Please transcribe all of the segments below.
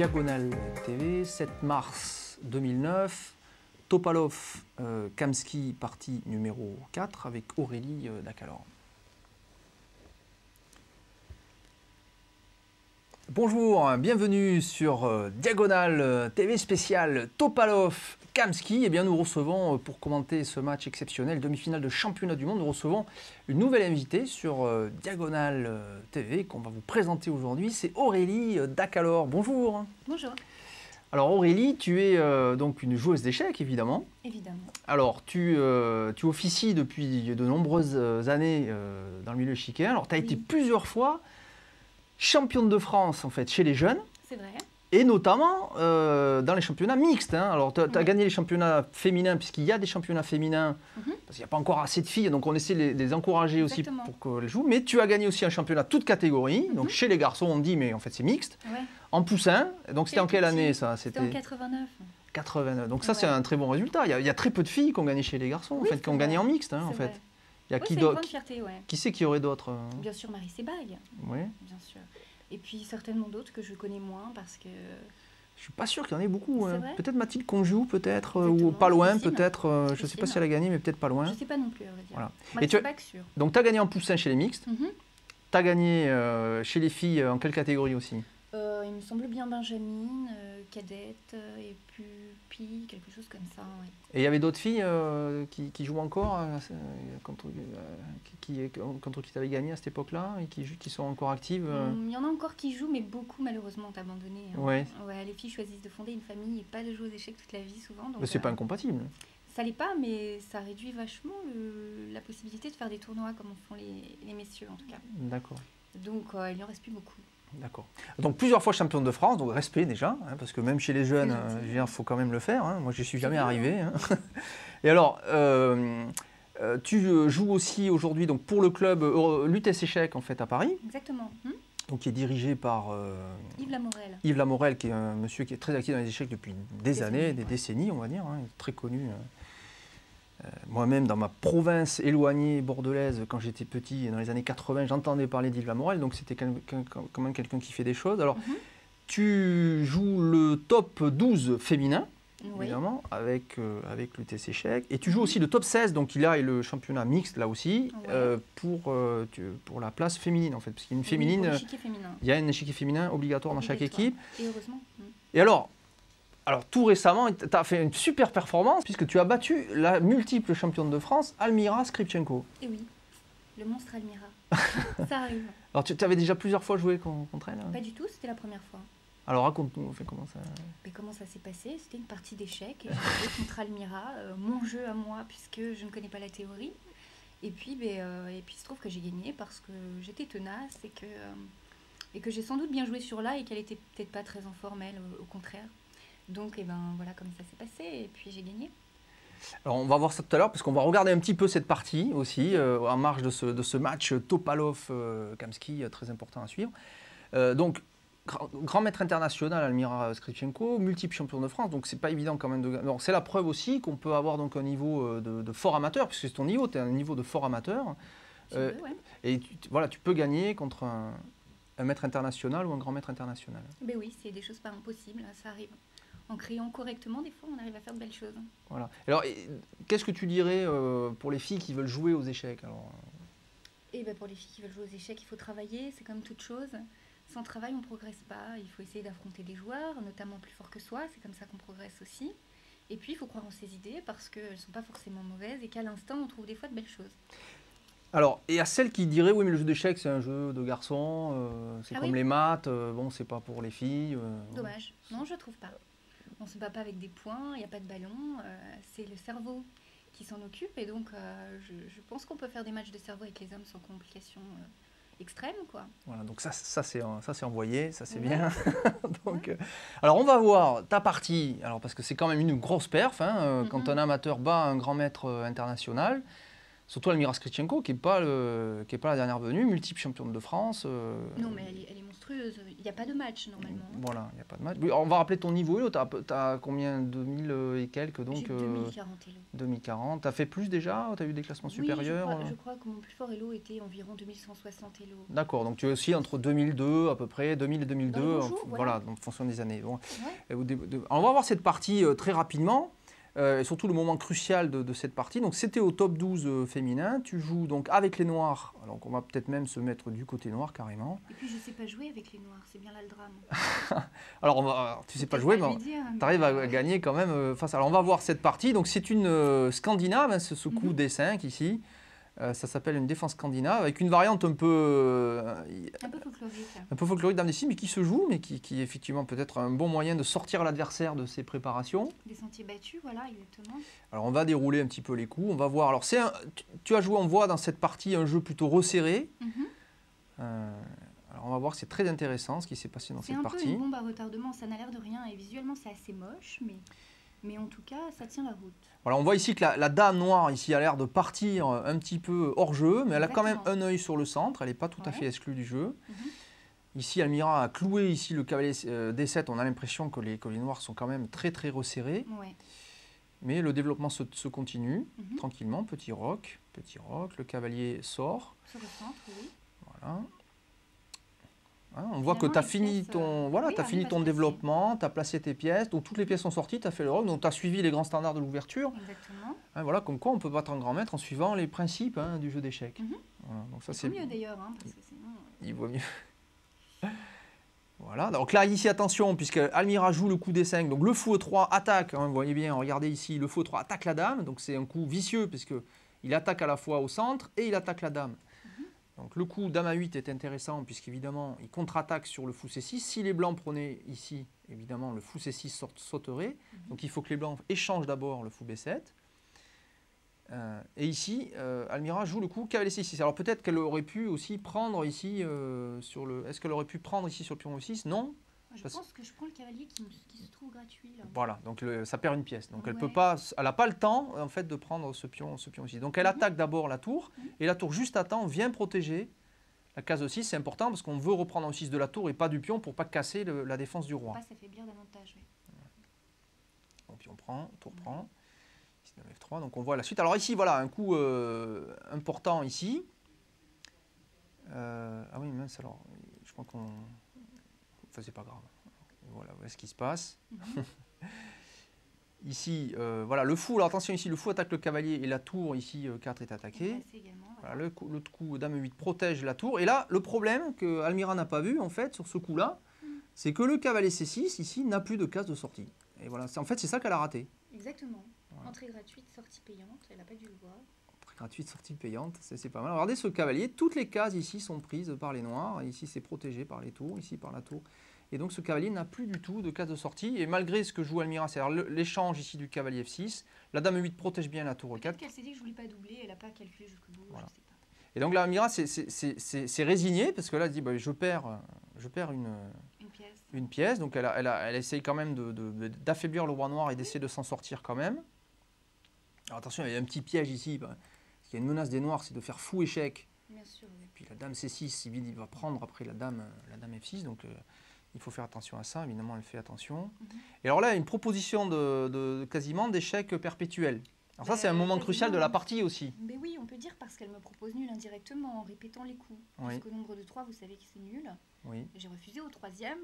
Diagonale TV, 7 mars 2009, Topalov, Kamsky, partie numéro 4 avec Aurélie Dacalor. Bonjour, bienvenue sur Diagonale TV spéciale Topalov Kamsky. Eh bien, nous recevons, pour commenter ce match exceptionnel, demi-finale de championnat du monde, nous recevons une nouvelle invitée sur Diagonale TV qu'on va vous présenter aujourd'hui. C'est Aurélie Dacalor. Bonjour. Bonjour. Alors Aurélie, tu es donc une joueuse d'échecs, évidemment. Évidemment. Alors, tu officies depuis de nombreuses années dans le milieu échiquier. Alors, tu as été plusieurs fois championne de France, en fait, chez les jeunes. C'est vrai. Et notamment dans les championnats mixtes. Hein. Alors, tu as gagné les championnats féminins, puisqu'il y a des championnats féminins, parce qu'il n'y a pas encore assez de filles, donc on essaie de les encourager aussi pour qu'elles jouent. Mais tu as gagné aussi un championnat toute catégorie. Donc, chez les garçons, on dit, mais en fait, c'est mixte. Ouais. En poussin. Donc, c'était en quelle année, ça? C'était en 89. 89. Donc, ça, c'est un très bon résultat. Il y a très peu de filles qui ont gagné chez les garçons, en fait, qui ont gagné en mixte, hein, en fait. Il y a qui d'autre? Qui c'est qu'il y aurait d'autres? Bien sûr, Marie Sebag. Oui. Bien sûr. Et puis certainement d'autres que je connais moins parce que... Je suis pas sûr qu'il y en ait beaucoup. Hein. Peut-être Mathilde Conjou, peut-être, ou pas loin, peut-être. Je ne sais pas si elle a gagné, mais peut-être pas loin. Je ne sais pas non plus, à vrai dire. Voilà. Marie Sebag, sûr. Donc tu as gagné en poussin chez les mixtes. Tu as gagné chez les filles en quelle catégorie aussi? Il me semble bien Benjamin, cadette, et puis quelque chose comme ça. Ouais. Et il y avait d'autres filles qui jouent encore, contre qui tu avais gagné à cette époque-là, et qui sont encore actives Il y en a encore qui jouent, mais beaucoup malheureusement ont abandonné. Hein. Ouais, les filles choisissent de fonder une famille et pas de jouer aux échecs toute la vie souvent. Donc, mais c'est pas incompatible. Ça l'est pas, mais ça réduit vachement la possibilité de faire des tournois comme en font les messieurs en tout cas. D'accord. Donc il n'y en reste plus beaucoup. D'accord. Donc plusieurs fois championne de France, donc respect déjà, hein, parce que même chez les jeunes, il faut quand même le faire. Hein. Moi, je n'y suis jamais arrivé. Hein. Et alors, tu joues aussi aujourd'hui donc pour le club l'UTS Échecs en fait à Paris. Exactement. Donc qui est dirigé par Yves Lamorel. Yves Lamorel, qui est un monsieur qui est très actif dans les échecs depuis des années, des décennies, on va dire, hein, très connu. Moi-même, dans ma province éloignée bordelaise, quand j'étais petit, dans les années 80, j'entendais parler d'Yves Lamorel, donc c'était quand même quelqu'un qui fait des choses. Alors, tu joues le top 12 féminin, évidemment, avec l'UTS Échecs, et tu joues aussi le top 16, donc il y a le championnat mixte, là aussi, pour la place féminine, en fait, parce qu'il y a une féminine, il y a un échiquier féminin obligatoire dans chaque équipe. Et heureusement. Et alors, tout récemment, tu as fait une super performance puisque tu as battu la multiple championne de France, Almira Skripchenko. Et oui, le monstre Almira. Ça arrive. Alors, tu avais déjà plusieurs fois joué contre elle? Pas du tout, c'était la première fois. Alors, raconte-nous comment ça... Mais comment ça s'est passé? C'était une partie d'échecs. J'ai joué contre Almira, mon jeu à moi, puisque je ne connais pas la théorie. Et puis il se trouve que j'ai gagné parce que j'étais tenace et que j'ai sans doute bien joué sur là et qu'elle était peut-être pas très en forme, elle, au contraire. Donc, voilà comme ça s'est passé, et puis j'ai gagné. Alors, on va voir ça tout à l'heure, parce qu'on va regarder un petit peu cette partie aussi, en marge de ce match Topalov-Kamsky, très important à suivre. Donc, grand maître international, Almira Skripchenko, multiple champion de France, donc c'est pas évident quand même de gagner. C'est la preuve aussi qu'on peut avoir donc un niveau de fort amateur, puisque c'est ton niveau, tu as un niveau de fort amateur. Et tu peux gagner contre un maître international ou un grand maître international. Ben oui, c'est des choses pas impossibles, ça arrive. En criant correctement, des fois, on arrive à faire de belles choses. Voilà. Alors, qu'est-ce que tu dirais pour les filles qui veulent jouer aux échecs? Pour les filles qui veulent jouer aux échecs, il faut travailler, c'est comme toute chose. Sans travail, on ne progresse pas. Il faut essayer d'affronter des joueurs, notamment plus forts que soi, c'est comme ça qu'on progresse aussi. Et puis, il faut croire en ses idées parce qu'elles ne sont pas forcément mauvaises et qu'à l'instant, on trouve des fois de belles choses. Alors, et à celles qui diraient, oui, mais le jeu d'échecs, c'est un jeu de garçons, c'est comme les maths, bon, c'est pas pour les filles. Dommage. Non, je trouve pas. On ne se bat pas avec des poings, il n'y a pas de ballon, c'est le cerveau qui s'en occupe. Et donc, je pense qu'on peut faire des matchs de cerveau avec les hommes sans complications extrêmes, quoi. Voilà, donc ça c'est envoyé, ça c'est bien. Donc, alors, on va voir ta partie, alors parce que c'est quand même une grosse perf, hein, quand un amateur bat un grand maître international. Surtout Almira Skripchenko, qui n'est pas la dernière venue, multiple championne de France. Non, mais elle est monstrueuse. joueuse. Il n'y a pas de match normalement. Voilà, il n'y a pas de match. Oui, on va rappeler ton niveau Hello. Tu as combien? 2000 et quelques donc. J'ai 2040 Hello. 2040. Tu as fait plus déjà? Tu as eu des classements supérieurs? Je crois que mon plus fort Hello était environ 2160 Hello. D'accord, donc tu es aussi entre 2002 à peu près, 2000 et 2002, voilà, en fonction des années. Bon. Ouais. On va voir cette partie très rapidement. Et surtout le moment crucial de cette partie. Donc c'était au top 12 féminin. Tu joues donc avec les noirs. Alors on va peut-être même se mettre du côté noir carrément. Et puis je ne sais pas jouer avec les noirs, c'est bien là le drame. Alors tu ne sais pas jouer, mais tu arrives à gagner quand même face. Alors on va voir cette partie. Donc c'est une scandinave, hein, ce coup D5 ici. Ça s'appelle une défense scandinave avec une variante un peu folklorique. Un peu folklorique d'Amnesty, mais qui se joue, mais qui est effectivement peut-être un bon moyen de sortir l'adversaire de ses préparations. Des sentiers battus, voilà, exactement. Alors on va dérouler un petit peu les coups, on va voir. Alors tu as joué, on voit dans cette partie un jeu plutôt resserré. Alors on va voir que c'est très intéressant ce qui s'est passé dans cette partie. C'est un peu une bombe à retardement, ça n'a l'air de rien et visuellement c'est assez moche, mais en tout cas ça tient la route. Voilà, on voit ici que la dame noire ici a l'air de partir un petit peu hors jeu, mais elle a quand même un œil sur le centre, elle n'est pas tout à fait exclue du jeu. Ici, Almira a cloué ici le cavalier D7, on a l'impression que les noirs sont quand même très très resserrés. Mais le développement se continue tranquillement, petit roc, le cavalier sort. Sur le centre, oui. Voilà. Hein, on voit que tu as fini ton développement, tu as placé tes pièces, donc toutes les pièces sont sorties, tu as fait le roc, donc tu as suivi les grands standards de l'ouverture. Exactement. Hein, voilà, comme quoi on peut battre un grand maître en suivant les principes du jeu d'échecs. Voilà, donc ça c'est mieux d'ailleurs, hein, parce que sinon... Il vaut mieux. Voilà, donc là ici attention, puisque Almira joue le coup D5, donc le fou E3 attaque, hein, vous voyez bien, regardez ici, le fou E3 attaque la dame, donc c'est un coup vicieux, puisqu'il attaque à la fois au centre et il attaque la dame. Donc le coup dame A8 est intéressant puisqu'évidemment il contre-attaque sur le fou C6. Si les blancs prenaient ici, évidemment le fou C6 sauterait. Donc il faut que les blancs échangent d'abord le fou B7. Et ici, Almira joue le coup cavalier C6. Alors peut-être qu'elle aurait pu aussi prendre ici sur le... Est-ce qu'elle aurait pu prendre ici sur le pion E6? Non. Je pense que je prends le cavalier qui se trouve gratuit. Là. Voilà, donc ça perd une pièce. Donc elle n'a pas le temps en fait de prendre ce pion ici. Donc elle attaque d'abord la tour, et la tour juste à temps vient protéger la case E6. C'est important parce qu'on veut reprendre E6 de la tour et pas du pion pour pas casser la défense du roi. Ça faiblir davantage, oui. Donc pion prend, tour prend, ici dame F3, donc on voit la suite. Alors ici, voilà, un coup important ici. Ah oui, mince, alors, je crois qu'on... Enfin, c'est pas grave. Voilà ce qui se passe. Ici, voilà, le fou, alors attention ici, le fou attaque le cavalier et la tour, ici, 4 est attaquée. Voilà, le coup dame 8 protège la tour. Et là, le problème que Almira n'a pas vu, en fait, sur ce coup-là, c'est que le cavalier C6, ici, n'a plus de case de sortie. Et voilà, en fait, c'est ça qu'elle a raté. Exactement. Voilà. Entrée gratuite, sortie payante, elle n'a pas dû le voir. Entrée gratuite, sortie payante, c'est pas mal. Regardez ce cavalier, toutes les cases ici sont prises par les noirs. Ici, c'est protégé par les tours, ici par la tour. Et donc ce cavalier n'a plus du tout de case de sortie. Et malgré ce que joue Almira, c'est-à-dire l'échange ici du cavalier F6, la dame E8 protège bien la tour E4. Peut-être qu'elle s'est dit que je ne voulais pas doubler, elle n'a pas calculé jusqu'au bout, voilà. Je sais pas. Et donc là, Almira c'est résigné, parce que là, elle dit bah, je perds une pièce. Donc elle essaye quand même d'affaiblir le roi noir et d'essayer de s'en sortir quand même. Alors attention, il y a un petit piège ici, parce qu'il y a une menace des noirs, c'est de faire fou échec. Bien sûr, oui. Et puis la dame C6, il va prendre après la dame F6, donc... il faut faire attention à ça, évidemment, elle fait attention. Et alors là, il y a une proposition quasiment d'échec perpétuel. Alors ça, c'est un moment crucial de la partie aussi. Mais oui, on peut dire parce qu'elle me propose nul indirectement en répétant les coups. Puisqu'au nombre de 3, vous savez que c'est nul. Oui. J'ai refusé au 3e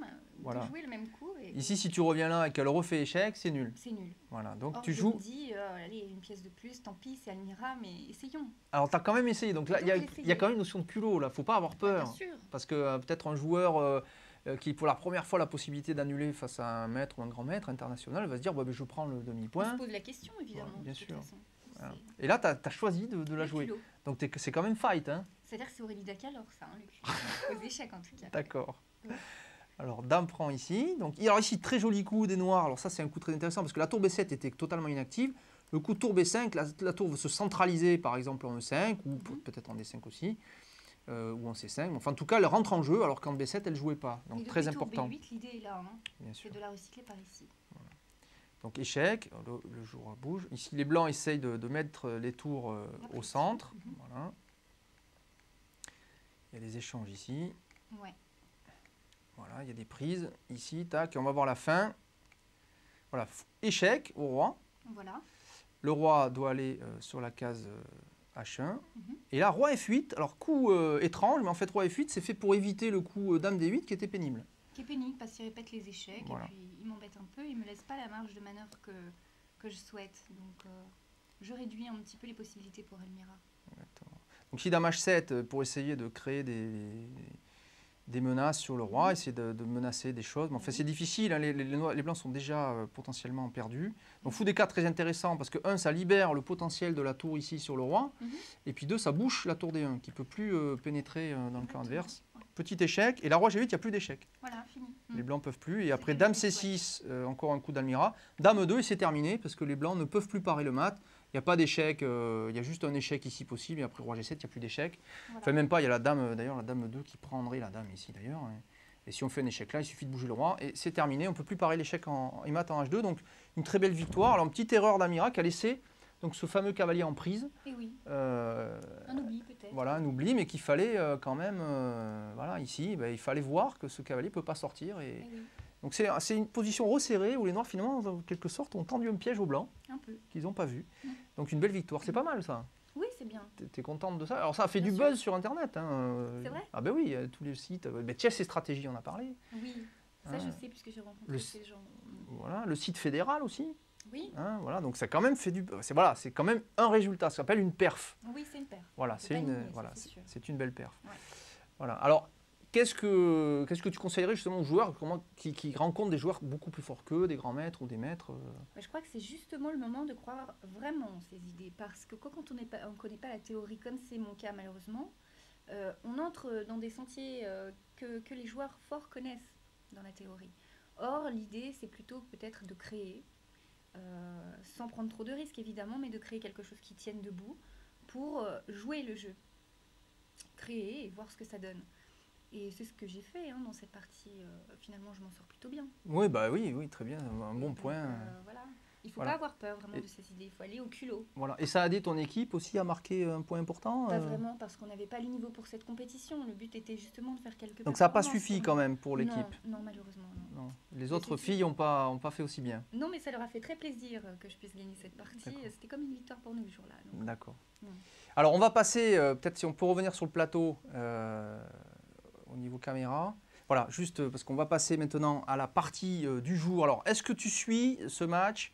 de jouer le même coup. Et ici, si tu reviens là et qu'elle refait échec, c'est nul. C'est nul. Voilà, donc or, tu je joues... me dis, allez, une pièce de plus, tant pis, c'est Almira, mais essayons. Alors, tu as quand même essayé. Donc là, il y a quand même une notion de culot, là. Il ne faut pas avoir peur. Bien sûr. Parce que peut-être un joueur... qui pour la première fois la possibilité d'annuler face à un maître ou un grand maître international va se dire bah, je prends le demi-point. On se pose la question évidemment. Bien sûr. Voilà. Et là tu as choisi de la jouer. Donc c'est quand même fight. Hein. C'est-à-dire que c'est Aurélie Dacalor ça, aux échecs en tout cas. D'accord. Ouais. Alors dame prend ici. Donc, alors ici très joli coup des noirs. Alors ça c'est un coup très intéressant parce que la tour B7 était totalement inactive. Le coup tour B5, la tour veut se centraliser par exemple en E5 ou peut-être en D5 aussi. Ou en C5. Enfin, en tout cas, elle rentre en jeu alors qu'en B7, elle ne jouait pas. Donc, très important. B8, l'idée est là. Hein. C'est de la recycler par ici. Voilà. Donc, échec. Le jour bouge. Ici, les blancs essayent de mettre les tours au centre. Voilà. Il y a des échanges ici. Ouais. Voilà, il y a des prises ici, tac, et on va voir la fin. Voilà, échec au roi. Voilà. Le roi doit aller sur la case H1. Mhm. Et là, roi F8. Alors, coup étrange, mais en fait, roi F8, c'est fait pour éviter le coup dame D8 qui était pénible. Qui est pénible parce qu'il répète les échecs Voilà. et puis il m'embête un peu. Il me laisse pas la marge de manœuvre que je souhaite. Donc, je réduis un petit peu les possibilités pour Elmira. Exactement. Donc, si dame H7 pour essayer de créer des menaces sur le roi, essayer de menacer des choses. Mais en fait, c'est difficile, hein, les blancs sont déjà potentiellement perdus. Donc, fou des 4 très intéressant parce que 1, ça libère le potentiel de la tour ici sur le roi. Et puis 2, ça bouche la tour D1 qui ne peut plus pénétrer dans le camp adverse. Ouais. Petit échec. Et la roi G8, il n'y a plus d'échec. Voilà, fini. Les blancs ne peuvent plus. Et après, comme dame ça, C6, encore un coup d'Almira. Dame 2, et c'est terminé parce que les blancs ne peuvent plus parer le mat. Il n'y a pas d'échec, il y a juste un échec ici possible. Et après, roi G7, il n'y a plus d'échec. Voilà. Enfin, même pas, il y a la dame, d'ailleurs, la dame 2 qui prendrait la dame ici, d'ailleurs. Et si on fait un échec là, il suffit de bouger le roi. Et c'est terminé. On ne peut plus parer l'échec en mat en H2. Donc, une très belle victoire. Alors, une petite erreur d'Almira qui a laissé donc, ce fameux cavalier en prise. Et oui. Un oubli peut-être. Voilà, un oubli, mais qu'il fallait quand même, voilà, ici, il fallait voir que ce cavalier ne peut pas sortir. Et oui. Donc c'est une position resserrée où les noirs, finalement, en quelque sorte, ont tendu un piège aux blancs Un peu. qu'ils n'ont pas vu. Donc une belle victoire, c'est pas mal ça. Oui, c'est bien. T'es contente de ça? Alors ça a fait Bien du sûr. buzz sur Internet. Hein. C'est vrai? Ah ben oui, tous les sites. Chess et stratégie, on a parlé. Oui. Ça, Ah. je sais puisque j'ai rencontré ces gens. Voilà, le site fédéral aussi. Oui. Hein, voilà, donc ça a quand même fait du... C'est quand même un résultat, ça s'appelle une perf. Oui, c'est une paire. Voilà, C'est pas une, nier, ça, voilà, c'est sûr. c'est une belle perf. Ouais. Voilà. Alors, qu'est-ce que tu conseillerais justement aux joueurs qui rencontrent des joueurs beaucoup plus forts qu'eux, des grands maîtres ou des maîtres Je crois que c'est justement le moment de croire vraiment en ces idées. Parce que quand on ne connaît pas la théorie, comme c'est mon cas malheureusement, on entre dans des sentiers que les joueurs forts connaissent dans la théorie. Or, l'idée, c'est plutôt peut-être de créer, sans prendre trop de risques évidemment, mais de créer quelque chose qui tienne debout pour jouer le jeu. Créer et voir ce que ça donne. Et c'est ce que j'ai fait dans cette partie. Finalement, je m'en sors plutôt bien. Oui, oui, très bien, un bon point. Voilà. Il ne faut Voilà. pas avoir peur vraiment de ces idées, il faut aller au culot. Voilà. Et ça a aidé ton équipe aussi à marquer un point important Pas vraiment, parce qu'on n'avait pas le niveau pour cette compétition. Le but était justement de faire quelques Donc ça n'a pas performances, suffi quoi. quand même pour l'équipe. Non, malheureusement, non. Non. Les autres filles n'ont pas fait aussi bien. Non, mais ça leur a fait très plaisir que je puisse gagner cette partie. D'accord. C'était comme une victoire pour nous ce jour-là. donc. D'accord. Mm. Alors on va passer, peut-être si on peut revenir sur le plateau au niveau caméra. Voilà, juste parce qu'on va passer maintenant à la partie du jour. Alors, est-ce que tu suis ce match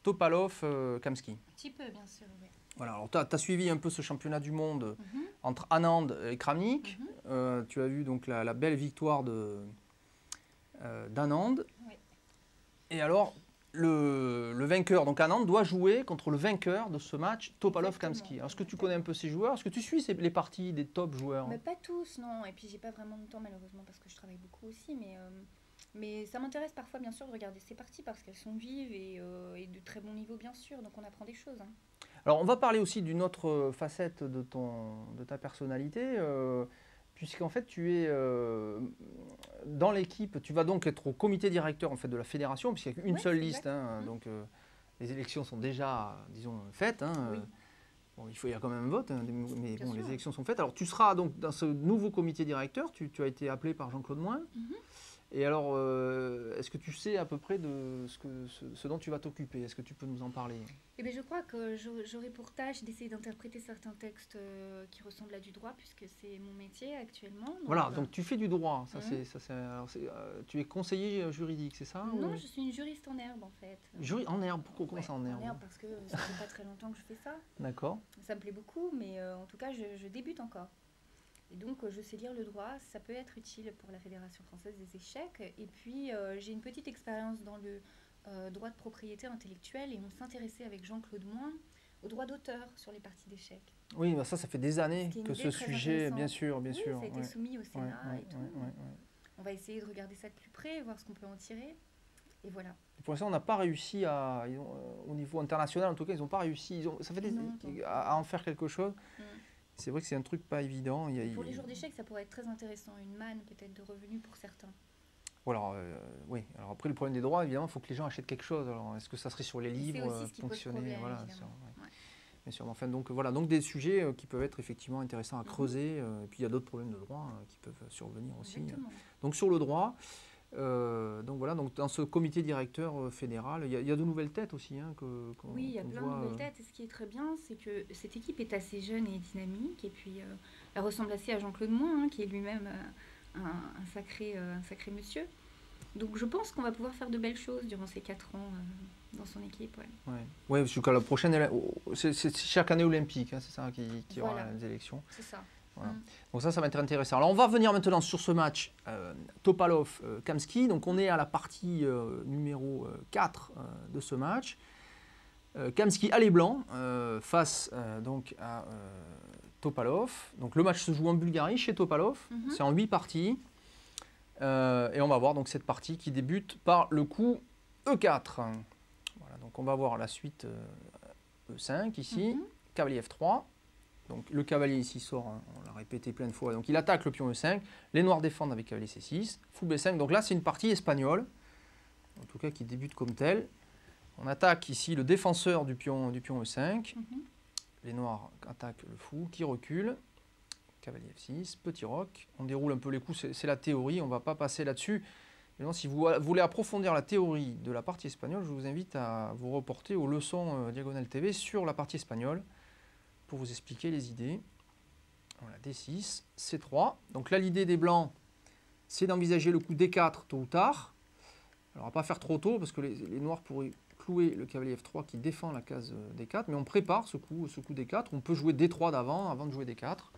Topalov-Kamsky? Un petit peu, bien sûr, oui. Voilà, alors tu as suivi un peu ce championnat du monde entre Anand et Kramnik. Tu as vu donc la belle victoire d'Anand. Oui. Et alors, le vainqueur, donc Anand, doit jouer contre le vainqueur de ce match, Topalov-Kamsky. Alors, est-ce que tu connais un peu ces joueurs? Est-ce que tu suis les parties des top joueurs? Mais pas tous, non. Et puis, j'ai pas vraiment de temps, malheureusement, parce que je travaille beaucoup aussi. Mais ça m'intéresse parfois, bien sûr, de regarder ces parties parce qu'elles sont vives et de très bon niveau, bien sûr. Donc, on apprend des choses. Alors, on va parler aussi d'une autre facette de ta personnalité, puisqu'en fait, tu es dans l'équipe, tu vas donc être au comité directeur en fait, de la fédération, puisqu'il n'y a qu'une seule liste, donc les élections sont déjà, disons, faites. Oui. Bon, il y a quand même un vote, mais Bien bon, sûr. les élections sont faites. Alors, tu seras donc dans ce nouveau comité directeur, tu as été appelé par Jean-Claude Moin. Et alors, est-ce que tu sais à peu près de ce dont tu vas t'occuper? Est-ce que tu peux nous en parler? Eh bien, je crois que j'aurai pour tâche d'essayer d'interpréter certains textes qui ressemblent à du droit, puisque c'est mon métier actuellement. Donc, Voilà, donc tu fais du droit. Mhm. Tu es conseiller juridique, c'est ça? Non, ou- je suis une juriste en herbe, en fait. En herbe, comment ça en herbe? En herbe, parce que ça fait pas très longtemps que je fais ça. D'accord. Ça me plaît beaucoup, mais en tout cas, je débute encore. Et donc, je sais lire le droit, ça peut être utile pour la Fédération française des échecs. Et puis, j'ai une petite expérience dans le droit de propriété intellectuelle et on s'intéressait avec Jean-Claude Moin au droit d'auteur sur les parties d'échecs. Oui, ça fait des années Ce qui est une que idée ce très sujet, intéressante. bien sûr. Oui, ça a été ouais. soumis au Sénat Ouais, et tout. ouais. On va essayer de regarder ça de plus près, voir ce qu'on peut en tirer. Et voilà. Pour l'instant, on n'a pas réussi au niveau international, en tout cas, ils n'ont pas réussi. Ça fait à en faire quelque chose. C'est vrai que c'est un truc pas évident. Pour les jours d'échecs, ça pourrait être très intéressant. Une manne peut-être de revenus pour certains. Alors, oui. Alors après, le problème des droits, évidemment, il faut que les gens achètent quelque chose. Alors, est-ce que ça serait sur les livres aussi ce qui pose fonctionner problème, voilà, évidemment. Ouais. bien sûr. Enfin, donc voilà, donc des sujets qui peuvent être effectivement intéressants à creuser. Et puis il y a d'autres problèmes de droit qui peuvent survenir aussi. Exactement. Donc sur le droit, donc voilà, donc dans ce comité directeur fédéral, il y a de nouvelles têtes aussi. Hein, Oui, il y a qu'on plein voit, de nouvelles têtes. Et ce qui est très bien, c'est que cette équipe est assez jeune et dynamique. Et puis, elle ressemble assez à Jean-Claude Moin, hein, qui est lui-même un sacré monsieur. Donc, je pense qu'on va pouvoir faire de belles choses durant ces 4 ans dans son équipe. Ouais. Ouais, jusqu'à la prochaine. C'est chaque année olympique, hein, c'est ça qui aura Voilà. les élections. C'est ça. Voilà. Donc ça va être intéressant. Alors on va revenir maintenant sur ce match Topalov-Kamsky. Donc on est à la partie numéro 4 de ce match. Kamsky a les blancs face donc à Topalov. Donc le match se joue en Bulgarie chez Topalov. C'est en 8 parties. Et on va voir donc cette partie qui débute par le coup E4. Voilà, donc on va voir la suite E5 ici, cavalier F3. Donc le cavalier ici sort, hein, on l'a répété plein de fois, donc il attaque le pion E5, les noirs défendent avec cavalier C6, fou B5, donc là c'est une partie espagnole, en tout cas qui débute comme telle. On attaque ici le défenseur du pion E5, les noirs attaquent le fou, qui recule, cavalier F6, petit roc, on déroule un peu les coups, c'est la théorie, on ne va pas passer là-dessus. Maintenant, si vous voulez approfondir la théorie de la partie espagnole, je vous invite à vous reporter aux leçons Diagonale TV sur la partie espagnole, pour vous expliquer les idées. Voilà, D6, C3. Donc là, l'idée des blancs, c'est d'envisager le coup D4 tôt ou tard. Alors, on ne va pas faire trop tôt, parce que les noirs pourraient clouer le cavalier F3 qui défend la case D4, mais on prépare ce coup D4. On peut jouer D3 avant de jouer D4.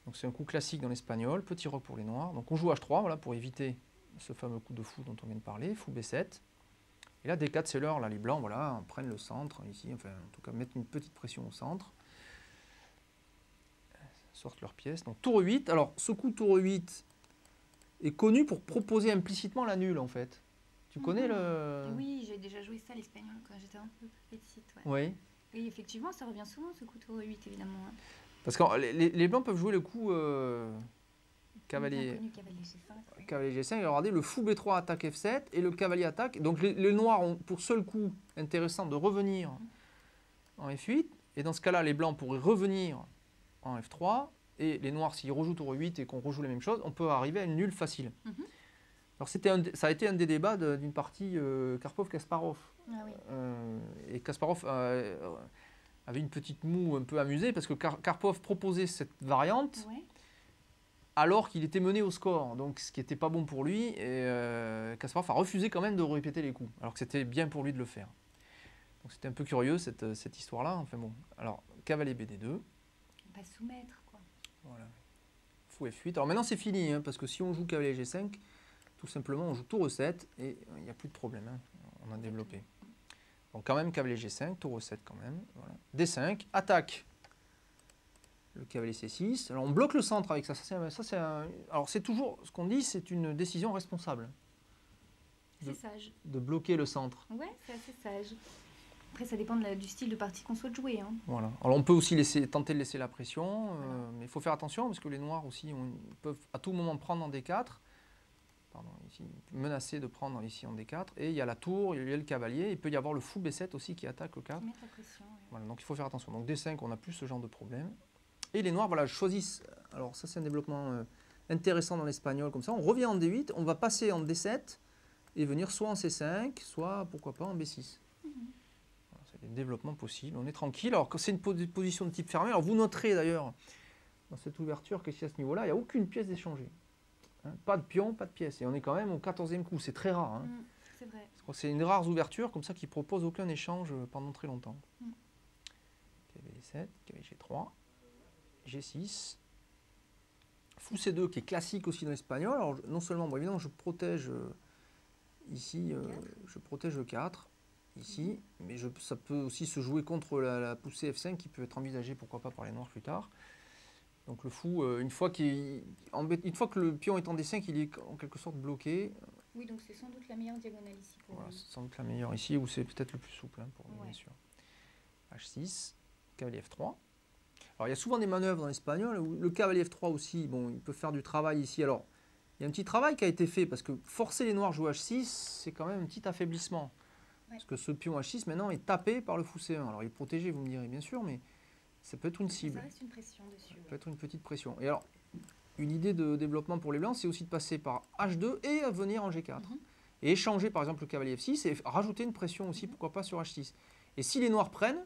Donc c'est un coup classique dans l'espagnol, petit roc pour les noirs. Donc on joue H3, voilà, pour éviter ce fameux coup de fou dont on vient de parler, fou B7. Et là, D4, c'est l'heure, là, les blancs, voilà, prennent le centre, ici, enfin, en tout cas, mettre une petite pression au centre. Sortent leurs pièces. Donc tour 8. Alors ce coup tour 8 est connu pour proposer implicitement la nulle en fait. Tu connais le... Oui, j'ai déjà joué ça l'espagnol quand j'étais un peu petite. Ouais. Oui. Et effectivement, ça revient souvent ce coup tour 8 évidemment. Hein. Parce que les blancs peuvent jouer le coup cavalier G5. Ouais. Cavalier G5. Et regardez, le fou B3 attaque F7 et le cavalier attaque. Donc les noirs ont pour seul coup intéressant de revenir en F8. Et dans ce cas-là, les blancs pourraient revenir en F3, et les noirs, s'ils rejouent tour 8 et qu'on rejoue la même chose, on peut arriver à une nulle facile. Alors ça a été un des débats d'une partie Karpov-Kasparov. Ah, oui. Et Kasparov avait une petite moue un peu amusée, parce que Karpov proposait cette variante, alors qu'il était mené au score, donc ce qui n'était pas bon pour lui, et Kasparov a refusé quand même de répéter les coups, alors que c'était bien pour lui de le faire. Donc c'était un peu curieux cette histoire-là. Enfin bon, alors cavalier BD2. Pas soumettre, quoi. Voilà. Fou F8. Alors maintenant c'est fini, hein, parce que si on joue cavalier G5, tout simplement on joue tour E7 et il n'y a plus de problème. Hein, on a développé. Donc quand même cavalier G5, tour E7 quand même. Voilà. D5, attaque le cavalier C6. Alors on bloque le centre avec ça. Alors c'est toujours, ce qu'on dit, c'est une décision responsable. C'est sage. De bloquer le centre. Ouais, c'est assez sage. Après, ça dépend du style de partie qu'on souhaite jouer. Hein. Voilà. Alors on peut aussi tenter de laisser la pression, mais il faut faire attention parce que les noirs aussi peuvent à tout moment prendre en D4, ici, menacer de prendre ici en D4, et il y a la tour, il y a le cavalier, il peut y avoir le fou B7 aussi qui attaque le 4. Qui met la pression, voilà, donc il faut faire attention. Donc D5, on n'a plus ce genre de problème. Et les noirs, voilà, choisissent, alors ça c'est un développement intéressant dans l'espagnol comme ça, on revient en D8, on va passer en D7 et venir soit en C5, soit pourquoi pas en B6. C'est des développements possibles, on est tranquille. Alors, c'est une position de type fermé, alors vous noterez d'ailleurs dans cette ouverture que si à ce niveau-là, il n'y a aucune pièce d'échanger. Hein, pas de pion, pas de pièce. Et on est quand même au 14e coup, c'est très rare. Hein. C'est vrai. C'est une rare ouverture comme ça qui ne propose aucun échange pendant très longtemps. Cavalier 7, cavalier G3, G6, fou C2 qui est classique aussi dans l'espagnol. Alors non seulement, bon, évidemment, je protège ici, je protège le 4. Ici, mais ça peut aussi se jouer contre la poussée F5 qui peut être envisagée, pourquoi pas, par les noirs plus tard. Donc le fou, une fois que le pion est en D5, il est en quelque sorte bloqué. Oui, donc c'est sans doute la meilleure diagonale ici pour lui. C'est sans doute la meilleure ici, ou c'est peut-être le plus souple pour lui, bien sûr. H6, cavalier F3. Alors il y a souvent des manœuvres dans l'espagnol, où le cavalier F3 aussi, bon, il peut faire du travail ici. Alors, il y a un petit travail qui a été fait, parce que forcer les noirs à jouer H6, c'est quand même un petit affaiblissement. Parce que ce pion H6, maintenant, est tapé par le fou C1. Alors, il est protégé, vous me direz, bien sûr, mais ça peut être une cible. Ça reste une pression dessus. Ça peut être une petite pression. Et alors, une idée de développement pour les blancs, c'est aussi de passer par H2 et venir en G4. Et échanger, par exemple, le cavalier F6 et rajouter une pression aussi, pourquoi pas, sur H6. Et si les noirs prennent,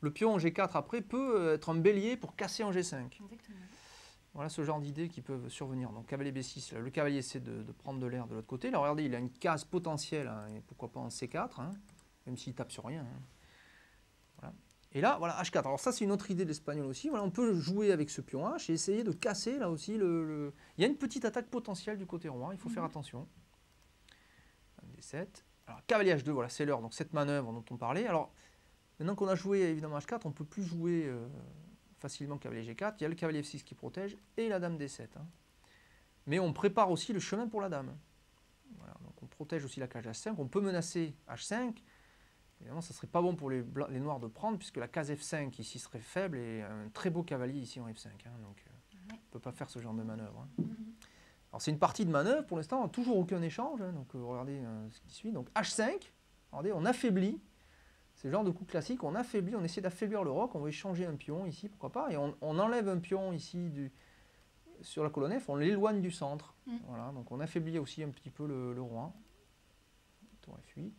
le pion en G4 après peut être un bélier pour casser en G5. Exactement. Voilà ce genre d'idées qui peuvent survenir. Donc cavalier B6, là, le cavalier essaie de prendre de l'air de l'autre côté. Là, regardez, il a une case potentielle, hein, et pourquoi pas en C4, hein, même s'il tape sur rien. Hein. Voilà. Et là, voilà, H4. Alors ça, c'est une autre idée de l'espagnol aussi. Voilà, on peut jouer avec ce pion H et essayer de casser, là aussi, Il y a une petite attaque potentielle du côté roi, il faut faire attention. D7. Alors, cavalier H2, voilà, c'est l'heure. Donc cette manœuvre dont on parlait. Alors, maintenant qu'on a joué évidemment H4, on ne peut plus jouer facilement cavalier G4. Il y a le cavalier F6 qui protège et la dame D7. Hein. Mais on prépare aussi le chemin pour la dame. Voilà, donc on protège aussi la cage H5. On peut menacer H5. Évidemment, ça ne serait pas bon pour les noirs de prendre, puisque la case F5 ici serait faible et un très beau cavalier ici en F5. Hein, donc on ne peut pas faire ce genre de manœuvre. Hein. Alors c'est une partie de manœuvre, pour l'instant, toujours aucun échange. Hein, donc regardez ce qui suit. Donc H5, regardez, on affaiblit. C'est le genre de coup classique, on affaiblit, on essaie d'affaiblir le roc, on va échanger un pion ici, pourquoi pas, et on enlève un pion ici sur la colonne F, on l'éloigne du centre. Voilà, donc on affaiblit aussi un petit peu le roi. Tour F8.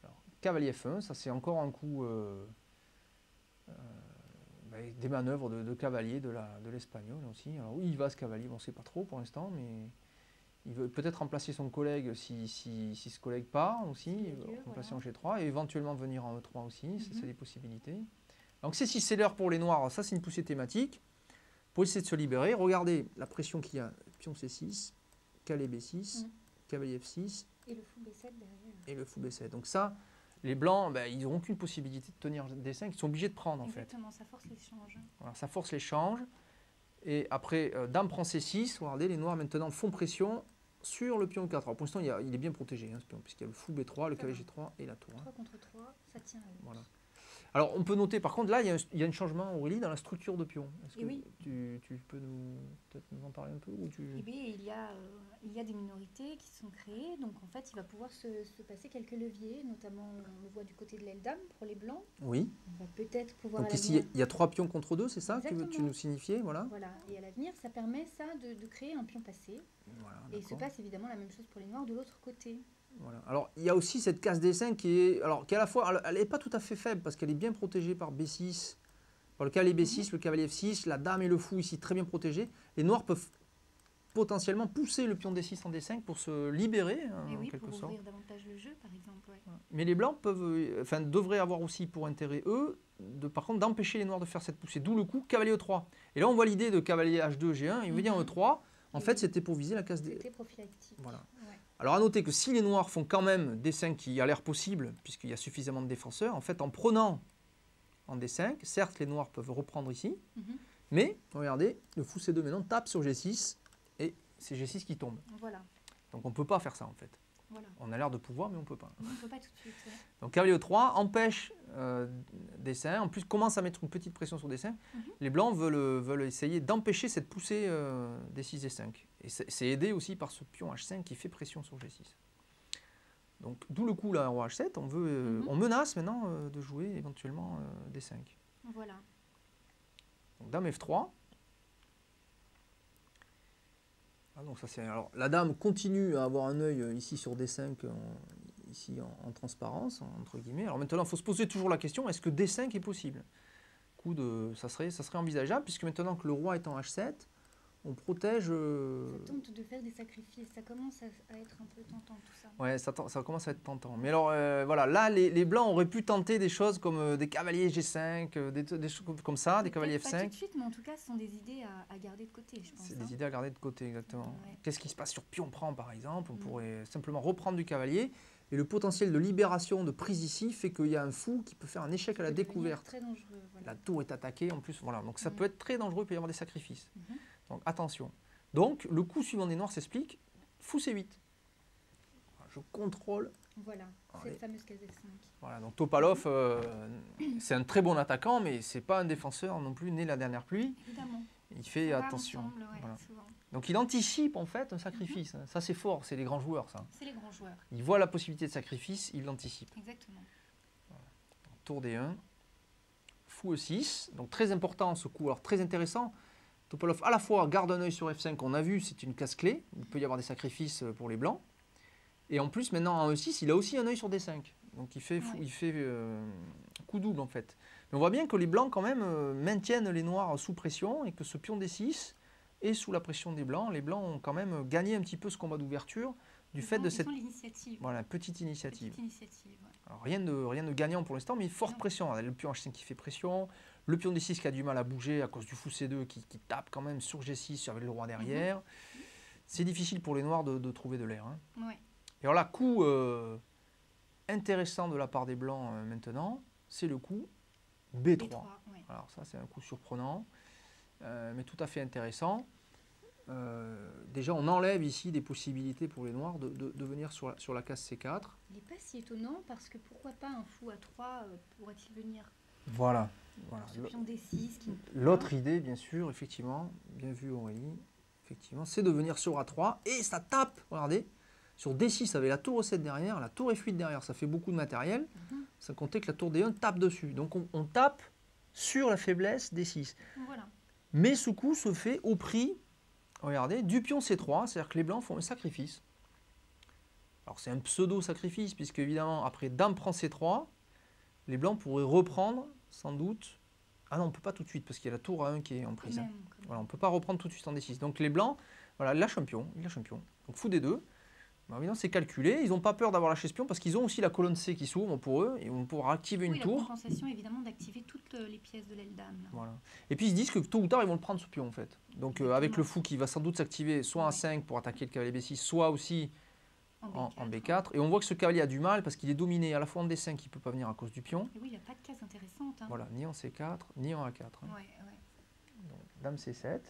Alors, cavalier F1, ça c'est encore un coup des manœuvres de cavalier de l'espagnol aussi. Alors où il va ce cavalier, on ne sait pas trop pour l'instant, mais il veut peut-être remplacer son collègue si ce collègue part aussi, remplacer en G3 et éventuellement venir en E3 aussi, c'est des possibilités. Donc C6 c'est l'heure pour les noirs, ça c'est une poussée thématique. Pour essayer de se libérer, regardez la pression qu'il y a, pion C6, cavalier B6, cavalier F6 et le fou B7 derrière. Et le fou B7. Donc ça, les blancs, ils n'auront qu'une possibilité de tenir D5, ils sont obligés de prendre en fait. Exactement, ça force l'échange. Voilà, ça force l'échange. Et après, dame prend C6, regardez, les noirs maintenant font pression sur le pion 4. Alors pour l'instant, il est bien protégé, hein, ce pion, puisqu'il y a le fou B3, le cavalier G3 et la tour. 3 contre 3, ça tient à l'autre. Voilà. Alors on peut noter, par contre, là, il y a un changement, Aurélie, dans la structure de pion. Est-ce que oui. tu peux peut-être nous en parler un peu ou tu... Eh bien, il y a des minorités qui sont créées, donc en fait, il va pouvoir se passer quelques leviers, notamment, on le voit du côté de l'aile dame, pour les blancs. Oui. On va peut-être pouvoir... Donc ici, il y a 3 pions contre 2, c'est ça que tu nous signifiais, voilà. Voilà, et à l'avenir, ça permet ça de créer un pion passé. Voilà, et il se passe évidemment la même chose pour les noirs de l'autre côté. Voilà. Alors, il y a aussi cette case D5 qui est à la fois, elle n'est pas tout à fait faible parce qu'elle est bien protégée par B6, par le cavalier B6, le cavalier F6, la dame et le fou ici très bien protégés. Les noirs peuvent potentiellement pousser le pion D6 en D5 pour se libérer, et en oui, quelque pour sorte. ouvrir davantage le jeu, par exemple. Ouais. Mais les blancs devraient avoir aussi pour intérêt, eux, par contre, d'empêcher les noirs de faire cette poussée. D'où le coup cavalier E3. Et là, on voit l'idée de cavalier H2, G1, il veut dire E3. En fait, c'était pour viser la case D. C'était prophylactique. Voilà. Ouais. Alors à noter que si les noirs font quand même D5 qui a l'air possible, puisqu'il y a suffisamment de défenseurs, en fait en prenant en D5, certes les noirs peuvent reprendre ici, mais regardez, le fou C2 maintenant tape sur G6 et c'est G6 qui tombe. Voilà. Donc on ne peut pas faire ça en fait. Voilà. On a l'air de pouvoir mais on ne peut pas. On ne peut pas tout de suite. Ouais. Donc cavalier E3 empêche D5, en plus commence à mettre une petite pression sur D5. Les blancs veulent essayer d'empêcher cette poussée D6, D5. Et c'est aidé aussi par ce pion H5 qui fait pression sur G6. Donc d'où le coup là, roi H7, on menace maintenant de jouer éventuellement D5. Voilà. Donc dame F3. Ah, donc ça, alors, la dame continue à avoir un œil ici sur D5, ici en transparence, entre guillemets. Alors maintenant, il faut se poser toujours la question, est-ce que D5 est possible? Ça serait envisageable, puisque maintenant que le roi est en H7, on protège... Ça tente de faire des sacrifices, ça commence à être un peu tentant tout ça. Ouais, ça commence à être tentant. Mais alors, voilà, là, les blancs auraient pu tenter des choses comme des cavaliers G5, des choses comme ça, des cavaliers F5. Pas tout de suite, mais en tout cas, ce sont des idées à garder de côté, je pense. C'est des idées à garder de côté, exactement. Ouais. Qu'est-ce qui se passe sur pion prend, par exemple? On pourrait simplement reprendre du cavalier. Et le potentiel de libération de prise ici fait qu'il y a un fou qui peut faire un échec à la découverte. Très dangereux, voilà. La tour est attaquée, en plus, voilà. Donc ça peut être très dangereux, il peut y avoir des sacrifices. Donc attention. Donc le coup suivant des noirs s'explique, fou C8. Je contrôle. Voilà, cette fameuse case F5. Voilà, donc Topalov, c'est un très bon attaquant, mais c'est pas un défenseur non plus né la dernière pluie. Évidemment. Il fait Ça va attention. ensemble, ouais, Voilà. souvent. Donc il anticipe en fait un sacrifice. Ça c'est fort, c'est les grands joueurs ça. C'est les grands joueurs, Il voit la possibilité de sacrifice, il l'anticipe. exactement. Tour D1, fou E6, donc très important ce coup, alors très intéressant. Topalov à la fois garde un œil sur F5, on a vu, c'est une casse-clé, il peut y avoir des sacrifices pour les blancs. Et en plus maintenant en E6, il a aussi un œil sur D5. Donc il fait, coup double en fait. Mais on voit bien que les blancs quand même maintiennent les noirs sous pression et que ce pion D6 est sous la pression des blancs. Les blancs ont quand même gagné un petit peu ce combat d'ouverture du fait de cette l'initiative. voilà, petite initiative. Petite initiative, ouais. Alors, rien de gagnant pour l'instant, mais forte pression. Le pion H5 qui fait pression, le pion D6 qui a du mal à bouger à cause du fou C2 qui tape quand même sur G6 avec le roi derrière. C'est difficile pour les noirs de trouver de l'air. Hein. Ouais. Et alors là, coup intéressant de la part des blancs maintenant, c'est le coup B3. B3, ouais. Alors ça, c'est un coup surprenant, mais tout à fait intéressant. Déjà, on enlève ici des possibilités pour les noirs de venir sur la case C4. Il n'est pas si étonnant parce que pourquoi pas un fou à 3 pourrait-il venir Voilà. ce pion D6 qui... L'autre idée, bien sûr, effectivement, bien vu Aurélie, effectivement, c'est de venir sur A3 et ça tape, regardez, sur D6 avec la tour E7 derrière, la tour F8 derrière, ça fait beaucoup de matériel, sans compter que la tour D1 tape dessus. Donc on tape sur la faiblesse D6. Voilà. Mais ce coup se fait au prix, regardez, du pion C3, c'est-à-dire que les blancs font un sacrifice. Alors c'est un pseudo-sacrifice, puisque évidemment, après dame prend C3, les blancs pourraient reprendre, sans doute. Ah non, on ne peut pas tout de suite, parce qu'il y a la tour A1 qui est en prise. Quand même. Voilà, on ne peut pas reprendre tout de suite en D6. Donc les blancs, voilà, il lâche un pion. Donc fou D2. Bah, évidemment, c'est calculé. Ils n'ont pas peur d'avoir lâché ce pion, parce qu'ils ont aussi la colonne C qui s'ouvre pour eux, et on pourra activer une tour. La compensation, évidemment, d'activer toutes les pièces de l'aile dame. Voilà. Et puis ils se disent que tôt ou tard, ils vont le prendre ce pion, en fait. Donc avec le fou qui va sans doute s'activer soit en 5 pour attaquer le cavalier B6, soit aussi en B4. Et on voit que ce cavalier a du mal parce qu'il est dominé à la fois en D5, il ne peut pas venir à cause du pion. Et oui, il n'y a pas de case intéressante. Hein. Voilà, ni en C4, ni en A4. Hein. Donc, dame C7,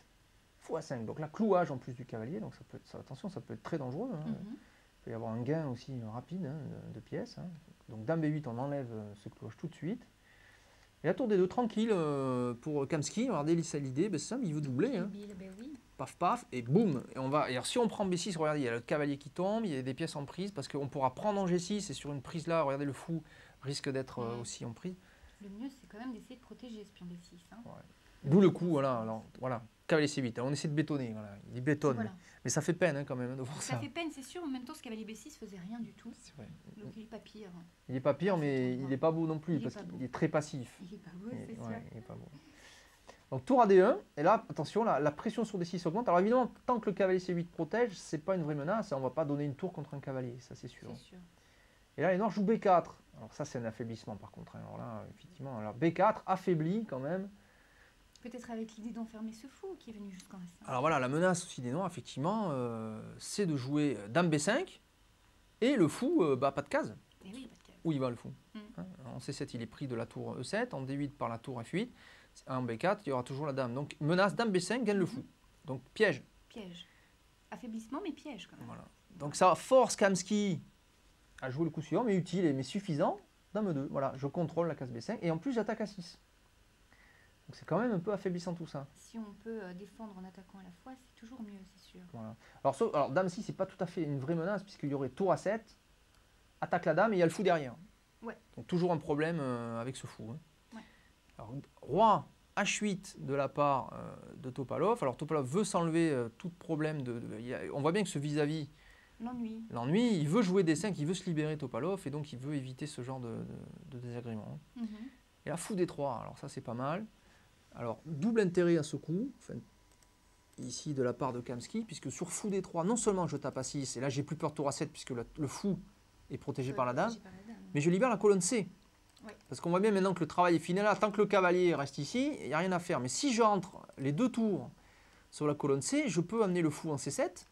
fou A5. Donc là, clouage en plus du cavalier. Donc attention, ça peut être très dangereux. Hein. Il peut y avoir un gain aussi rapide de pièces. Hein. Donc dame B8, on enlève ce clouage tout de suite. Et la tour D2, tranquille pour Kamsky. Regardez l'idée, ben, c'est simple, il veut doubler. Hein. Paf, paf, et boum. Et alors, si on prend B6, regardez, il y a le cavalier qui tombe, il y a des pièces en prise, parce qu'on pourra prendre en G6, et sur une prise là, regardez, le fou risque d'être aussi en prise. Le mieux, c'est quand même d'essayer de protéger ce pion D6. Hein. Ouais. D'où le coup, voilà. Alors, voilà. Cavalier C8, alors, on essaie de bétonner, voilà. Il bétonne. Voilà. Mais ça fait peine quand même de voir ça. Ça fait peine, c'est sûr, en même temps, ce cavalier B6 faisait rien du tout. C'est vrai. Donc il n'est pas pire. Il n'est pas pire, mais il n'est pas beau non plus, parce qu'il est très passif. Il n'est pas beau, c'est sûr. Il n'est pas beau. Donc tour à D1, et là, attention, la pression sur D6 augmente. Alors évidemment, tant que le cavalier C8 protège, c'est pas une vraie menace, on ne va pas donner une tour contre un cavalier, ça c'est sûr. Et là, les noirs jouent B4. Alors ça, c'est un affaiblissement par contre. Alors là, effectivement, alors B4 affaibli quand même. Peut-être avec l'idée d'enfermer ce fou qui est venu jusqu'en S5. Alors voilà, la menace aussi des noirs, effectivement, c'est de jouer dame B5, et le fou, pas de case. Et oui, pas de case. Où il va le fou hein. En C7, il est pris de la tour E7, en D8 par la tour F8. En B4, il y aura toujours la dame. Donc, menace, dame B5, gagne le fou. Donc, piège. Piège. Affaiblissement, mais piège quand même. Voilà. Donc, ça force Kamsky à jouer le coup suivant, mais utile, mais suffisant. Dame 2. Voilà, je contrôle la case B5. Et en plus, j'attaque à 6. Donc, c'est quand même un peu affaiblissant tout ça. Si on peut défendre en attaquant à la fois, c'est toujours mieux, c'est sûr. Voilà. Alors dame 6, c'est pas tout à fait une vraie menace, puisqu'il y aurait tour A7, attaque la dame, et il y a le fou derrière. Ouais. Donc, toujours un problème avec ce fou. Hein. Alors, roi H8 de la part de Topalov. Alors Topalov veut s'enlever tout problème. On voit bien que ce vis-à-vis, l'ennui, il veut jouer D5, il veut se libérer Topalov, et donc il veut éviter ce genre de désagrément. Et là, fou D3, alors ça c'est pas mal. Alors, double intérêt à ce coup, enfin, ici de la part de Kamsky, puisque sur fou D3, non seulement je tape à 6, et là j'ai plus peur tour A7, puisque le fou est protégé par la dame, mais je libère la colonne C. Ouais. Parce qu'on voit bien maintenant que le travail est fini là, tant que le cavalier reste ici, il n'y a rien à faire. Mais si j'entre les deux tours sur la colonne C, je peux amener le fou en C7,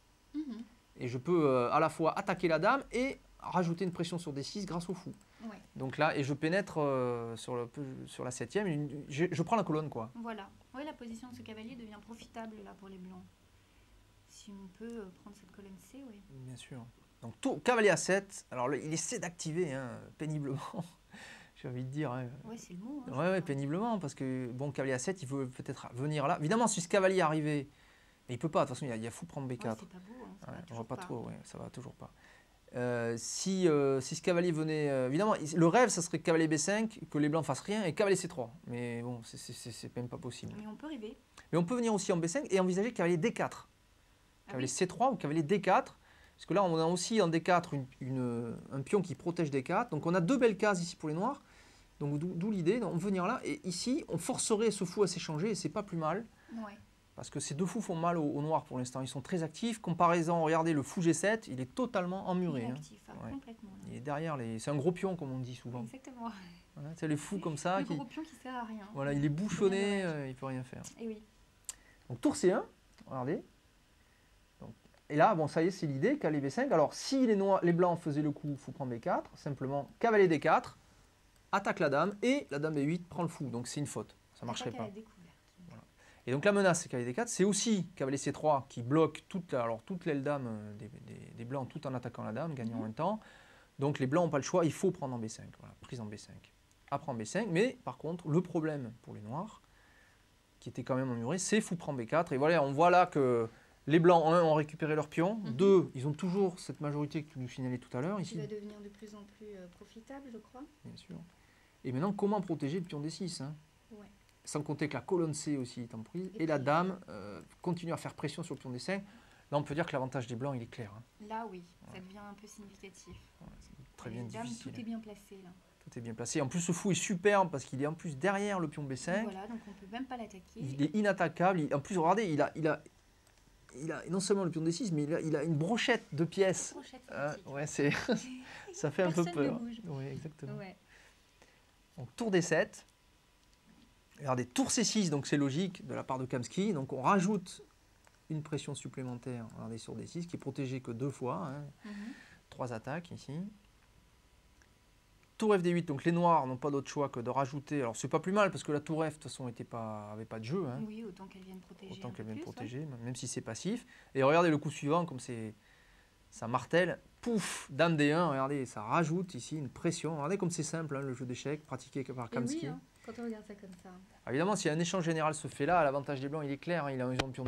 et je peux à la fois attaquer la dame et rajouter une pression sur D6 grâce au fou. Ouais. Donc là, et je pénètre sur la 7e, je prends la colonne quoi. Voilà, oui, la position de ce cavalier devient profitable là pour les blancs. Si on peut prendre cette colonne C, oui. Bien sûr. Donc cavalier A7, alors il essaie d'activer péniblement. j'ai envie de dire. Ouais, c'est le mot. Hein, ouais, péniblement, parce que bon, cavalier A7, il veut peut-être venir là. Évidemment, si ce cavalier est arrivé, mais il peut pas, de toute façon, il y a fou prendre B4. Ouais, c'est pas beau, hein, ça va on va pas pas. trop, ça va toujours pas. Si ce cavalier venait, évidemment, le rêve, ça serait cavalier B5, que les blancs fassent rien, et cavalier C3. Mais bon, c'est même pas possible. Mais on peut rêver. Mais on peut venir aussi en B5 et envisager cavalier D4. Cavalier C3 ou cavalier D4. Parce que là, on a aussi en D4 un pion qui protège D4. Donc on a deux belles cases ici pour les noirs. Donc d'où l'idée, on peut venir là. Et ici, on forcerait ce fou à s'échanger et c'est pas plus mal. Ouais. Parce que ces deux fous font mal aux noirs pour l'instant. Ils sont très actifs. Comparaison, regardez le fou G7, il est totalement emmuré. Il est actif, complètement. Là. Il est derrière les. C'est un gros pion, comme on dit souvent. Exactement. Voilà, c'est les fous comme ça. Le gros pion qui sert à rien. Voilà, il est bouchonné, il peut rien faire. Et oui. Donc tour C1, regardez. Donc, et là, bon, ça y est, c'est l'idée, cavalier B5. Alors, si les blancs faisaient le coup, fou prend B4, simplement cavalier D4, attaque la dame, et la dame B8 prend le fou. Donc c'est une faute, ça ne marcherait pas. Voilà. Et donc la menace, c'est cavalier D4. C'est aussi cavalier C3 qui bloque toute l'aile dame des blancs tout en attaquant la dame, gagnant un temps. Donc les blancs n'ont pas le choix, il faut prendre en B5. Voilà, prise en B5. Après en B5, mais par contre, le problème pour les noirs, qui était quand même emmuré, c'est fou prend B4. Et voilà, on voit là que les blancs, un, ont récupéré leur pion. Deux, ils ont toujours cette majorité que tu nous signalais tout à l'heure. Qui va devenir de plus en plus profitable, je crois. Bien sûr. Et maintenant, comment protéger le pion D6 hein ouais. Sans compter que la colonne C aussi est en prise. Et la dame continue à faire pression sur le pion D5. Là, on peut dire que l'avantage des blancs, il est clair. Hein. Là, oui, ça devient un peu significatif. Très bien difficile. Tout est bien placé, là. Tout est bien placé. En plus, ce fou est superbe parce qu'il est en plus derrière le pion B5. Voilà, donc on ne peut même pas l'attaquer. Il est inattaquable. En plus, regardez, il a non seulement le pion D6, mais il a une brochette de pièces. Ouais, ça fait un peu peur. Oui, exactement. Ouais. Donc, tour D7. Regardez, tour C6, donc c'est logique de la part de Kamsky. Donc, on rajoute une pression supplémentaire, regardez, sur D6, qui est protégée que 2 fois. Hein. 3 attaques ici. Tour FD8, donc les noirs n'ont pas d'autre choix que de rajouter. Alors c'est pas plus mal parce que la tour F de toute façon avait pas de jeu. Hein. Oui, autant qu'elle vienne protéger. Autant qu'elle vienne protéger, même si c'est passif. Et regardez le coup suivant, comme ça martèle, pouf, dame D1, regardez, ça rajoute ici une pression. Regardez comme c'est simple, hein, le jeu d'échecs pratiqué par Kamsky. Oui, hein, quand on regarde ça comme ça. Alors, évidemment, si un échange général se fait là, l'avantage des blancs il est clair, hein, il a un pion.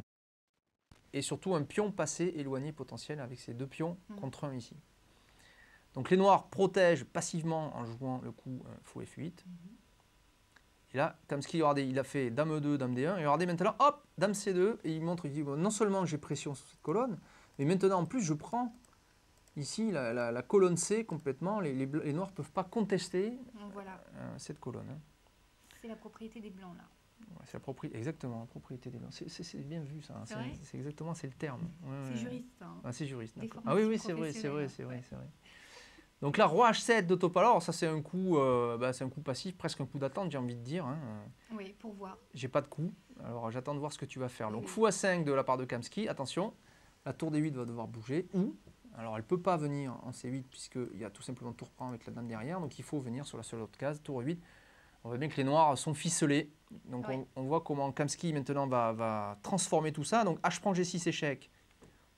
Et surtout un pion passé éloigné potentiel avec ces deux pions contre un ici. Donc les noirs protègent passivement en jouant le coup fou F8. Et là, Kamsky, regardez, il a fait dame E2, dame D1. Et regardez maintenant, hop, dame C2. Et il montre, il dit, bon, non seulement j'ai pression sur cette colonne, mais maintenant en plus je prends ici la colonne C complètement. Les noirs ne peuvent pas contester cette colonne. Hein. C'est la propriété des blancs là. Ouais, c'est la propriété, exactement, la propriété des blancs. C'est bien vu ça. Hein. C'est exactement, c'est le terme. C'est juriste. Hein. Ah, c'est juriste, d'accord. Ah oui, c'est vrai. Donc là, roi H7 de Topalov, ça c'est un coup passif, presque un coup d'attente, j'ai envie de dire. Hein. Oui, pour voir. J'ai pas de coup, alors j'attends de voir ce que tu vas faire. Donc fou A5 de la part de Kamsky, attention, la tour D8 va devoir bouger. Alors elle ne peut pas venir en C8 puisqu'il y a tout simplement tour prend avec la dame derrière, donc il faut venir sur la seule autre case, tour 8. On voit bien que les noirs sont ficelés, donc on voit comment Kamsky maintenant va transformer tout ça. Donc H prend G6 échec,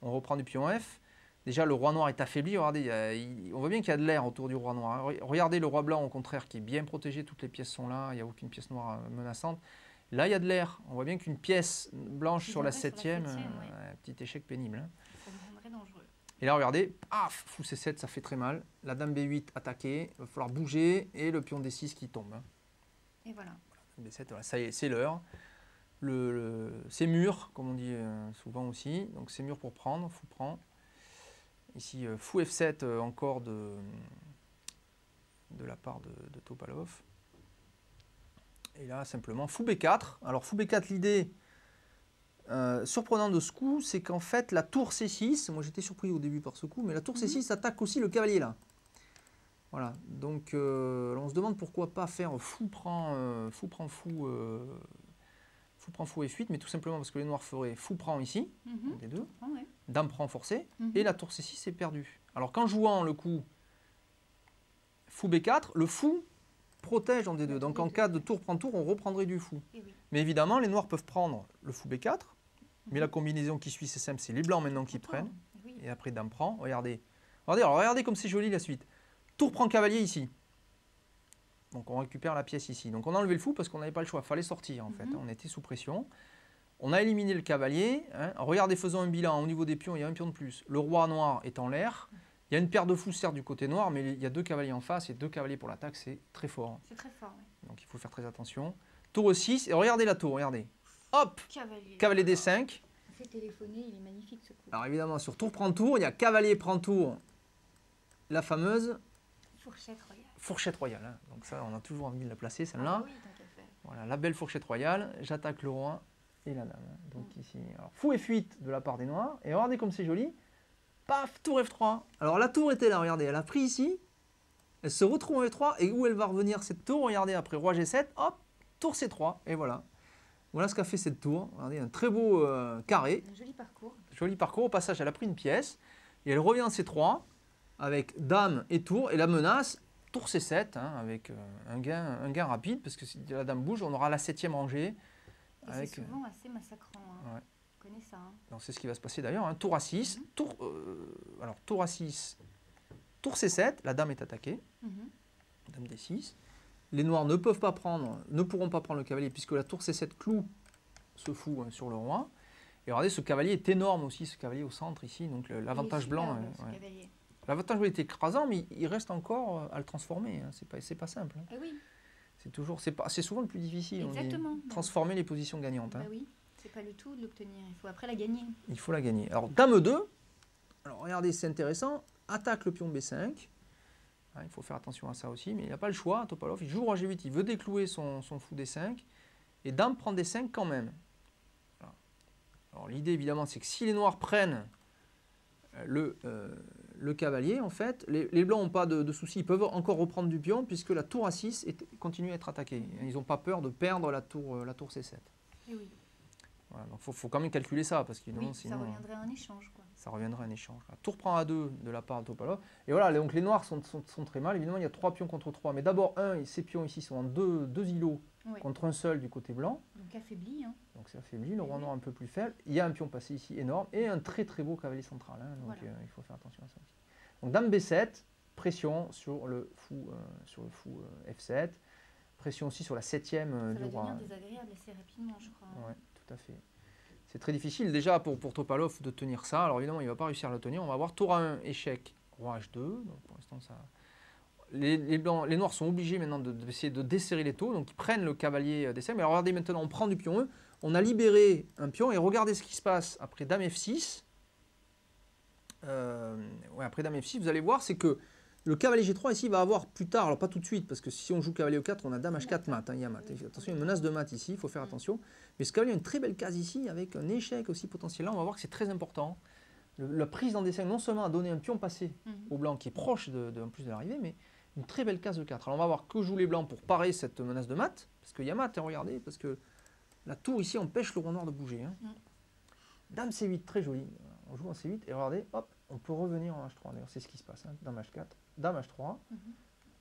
on reprend du pion F. Déjà, le roi noir est affaibli. Regardez, on voit bien qu'il y a de l'air autour du roi noir. Regardez le roi blanc, au contraire, qui est bien protégé. Toutes les pièces sont là. Il n'y a aucune pièce noire menaçante. Là, il y a de l'air. On voit bien qu'une pièce blanche sur la 7e, petit échec pénible. Hein. Ça deviendrait dangereux. Et là, regardez, fou C7, ça fait très mal. La dame B8 attaquée. Il va falloir bouger. Et le pion D6 qui tombe. Hein. Et voilà. B7, voilà, ça y est, c'est l'heure. C'est mûr, comme on dit souvent aussi. Donc, c'est mûr pour prendre. Fou prend. Ici, fou F7 encore de la part de Topalov. Et là, simplement, fou B4. Alors, fou B4, l'idée surprenante de ce coup, c'est qu'en fait, la tour C6, moi j'étais surpris au début par ce coup, mais la tour C6 attaque aussi le cavalier là. Voilà, donc on se demande pourquoi pas faire fou prend fou F8, mais tout simplement parce que les noirs feraient fou prend ici, des deux, dame prend forcé, et la tour C6 est perdue. Alors qu'en jouant le coup fou B4, le fou protège en D2. Donc en cas de tour prend tour, on reprendrait du fou. Mais évidemment, les noirs peuvent prendre le fou B4, mais la combinaison qui suit, c'est simple, c'est les blancs maintenant qui prennent, et après dame prend. Regardez comme c'est joli la suite. Tour prend cavalier ici. Donc on récupère la pièce ici. Donc on a enlevé le fou parce qu'on n'avait pas le choix, il fallait sortir en fait, on était sous pression. On a éliminé le cavalier. Regardez, faisons un bilan, au niveau des pions, il y a un pion de plus. Le roi noir est en l'air. Il y a une paire de fous certes du côté noir, mais il y a 2 cavaliers en face et 2 cavaliers pour l'attaque, c'est très fort. C'est très fort, oui. Donc il faut faire très attention. Tour 6, et regardez la tour, regardez. Hop, cavalier D5. On fait téléphoner, il est magnifique ce coup. Alors évidemment, sur tour prend tour, il y a cavalier prend tour, la fameuse fourchette royale. Fourchette royale, hein. Donc ça, on a toujours envie de la placer, celle-là. Ah oui, tant qu'à faire. Voilà, la belle fourchette royale. J'attaque le roi et la dame. Donc ici, alors, fou et fuite de la part des noirs. Et regardez comme c'est joli. Paf, tour F3. Alors la tour était là, regardez, elle a pris ici. Elle se retrouve en F3. Et où elle va revenir cette tour? Regardez, après roi G7, hop, tour C3. Et voilà. Voilà ce qu'a fait cette tour. Regardez, un très beau carré. Un joli parcours. Joli parcours. Au passage, elle a pris une pièce. Et elle revient en C3 avec dame et tour. Et la menace, tour C7, hein, avec un gain rapide. Parce que si la dame bouge, on aura la 7e rangée. Et c'est souvent assez massacrant. Hein. Ouais. On connaît ça. Hein. Donc c'est ce qui va se passer d'ailleurs. Hein. Tour A6. Alors tour A6. Tour C7. La dame est attaquée. Dame D6. Les noirs ne pourront pas prendre le cavalier puisque la tour C7 cloue ce fou sur le roi. Et regardez, ce cavalier est énorme aussi, ce cavalier au centre ici. Donc l'avantage blanc. L'avantage blanc est écrasant, mais il reste encore à le transformer. Hein. C'est pas simple. Hein. Eh oui. C'est souvent le plus difficile. Exactement. Transformer les positions gagnantes. Hein. Bah oui, c'est pas le tout de l'obtenir. Il faut après la gagner. Il faut la gagner. Alors dame 2. Alors regardez, c'est intéressant. Attaque le pion B5. Il faut faire attention à ça aussi, mais il n'a pas le choix, Topalov. Il joue roi G8, il veut déclouer son fou D5. Et dame prend D5 quand même. Voilà. Alors l'idée évidemment, c'est que si les noirs prennent le cavalier, en fait, les blancs n'ont pas de soucis. Ils peuvent encore reprendre du pion puisque la tour A6 continue à être attaquée. Ils n'ont pas peur de perdre la tour C7. Et oui. Voilà, donc il faut quand même calculer ça parce que oui, sinon, ça reviendrait en échange. Quoi. Ça reviendrait en échange. La tour prend A2 de la part de Topalov. Et voilà, donc les noirs sont très mal. Évidemment, il y a 3 pions contre 3. Mais d'abord, ces pions ici sont en deux îlots contre un seul du côté blanc. Donc affaibli. Hein. Donc c'est affaibli, le roi noir un peu plus faible. Il y a un pion passé ici énorme et un très très beau cavalier central. Hein, donc voilà. Il faut faire attention à ça aussi. Donc dame B7, pression sur le fou F7. Pression aussi sur la 7e du roi. Ça va devenir désagréable assez rapidement, je crois. Oui, tout à fait. C'est très difficile déjà pour Topalov de tenir ça. Alors évidemment, il ne va pas réussir à le tenir. On va voir tour A1, échec, roi H2. Donc pour l'instant, ça... les noirs sont obligés maintenant d'essayer de desserrer les taux. Donc ils prennent le cavalier D5. Mais alors, regardez maintenant, on prend du pion E. On a libéré un pion. Et regardez ce qui se passe après dame F6. Après dame F6, vous allez voir, c'est que le cavalier G3 ici va avoir plus tard, alors pas tout de suite, parce que si on joue cavalier E4, on a dame H4 mat, il y a mat. Attention, il y a une menace de mat ici, il faut faire attention. Mais ce cavalier a une très belle case ici, avec un échec aussi potentiel. Là, on va voir que c'est très important. La prise dans D5, non seulement a donné un pion passé au blanc qui est proche en plus de l'arrivée, mais une très belle case E4. Alors on va voir que jouent les blancs pour parer cette menace de mat, parce qu'il y a mat, regardez, parce que la tour ici empêche le roi noir de bouger. Hein. Dame C8, très joli. On joue en C8 et regardez, hop, on peut revenir en H3. D'ailleurs, c'est ce qui se passe. Hein. Dame H4, Dame H3.